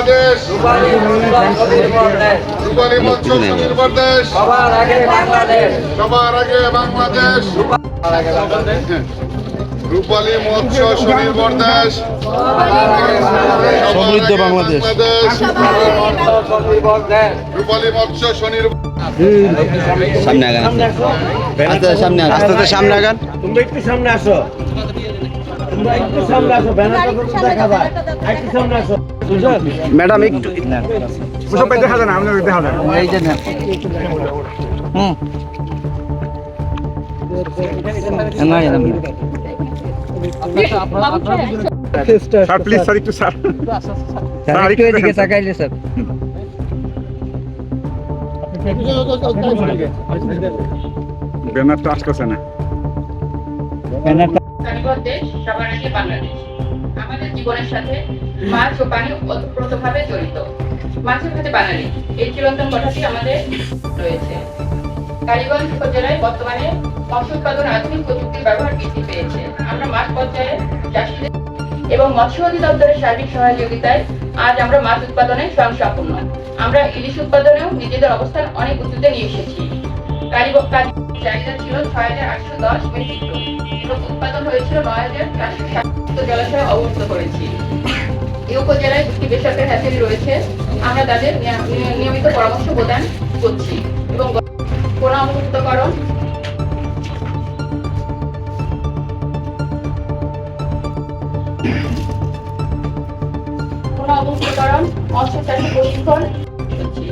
বাংলাদেশ, রূপালী মৎস্য স্বনির্ভর দেশ, সবার আগে বাংলাদেশ, রূপালী মৎস্য স্বনির্ভর দেশ, সমৃদ্ধ বাংলাদেশ। রূপালী মৎস্য স্বনির্ভর। সামনে আগান সামনে আস্তে আস্তে সামনে আগান। তোমরা একটু সামনে আসো, তোমরা একটু সামনে আসো, ব্যানারটা তো দেখা যায়, একটু সামনে আসো। ম্যাডাম একটু সবাই দেখা যায় না, আমরা দেখা যায় এই যে না স্যার প্লিজ স্যার একটু স্যার একটু এদিকে তাকাইলে স্যার। ব্যানারটা আসতেছে না। দেশ সবার আগে বাংলাদেশ। আমাদের জীবনের সাথে মাছ ও পানি ওতপ্রোতভাবে জড়িত। মাছের ভাতে বাঙালি, এই চিরন্তন কথাটি আমাদের রয়েছে। কালীগঞ্জ উপজেলায় বর্তমানে মৎস্য উৎপাদন আধুনিক প্রযুক্তির ব্যবহার বৃদ্ধি পেয়েছে। আমরা মাছ পর্যায়ে চাষিদের এবং মৎস্য অধিদপ্তরের সার্বিক সহযোগিতায় আজ আমরা মাছ উৎপাদনে স্বয়ংসম্পূর্ণ। আমরা ইলিশ উৎপাদনেও নিজেদের অবস্থান অনেক উঁচুতে নিয়ে এসেছি। কালীগঞ্জ চাহিদা ছিল ৬,৮১০ মেট্রিক টন এবং উৎপাদন হয়েছিল ৯,৪৬০ জলাশয় অবমুক্ত করেছি। এই উপজেলায় ২টি বেসরকারি হ্যাচারি রয়েছে। আমরা তাদের নিয়মিত পরামর্শ প্রদান করছি এবং পুনঃমুক্তকরণ মৎস্য চাষে প্রশিক্ষণ করছি।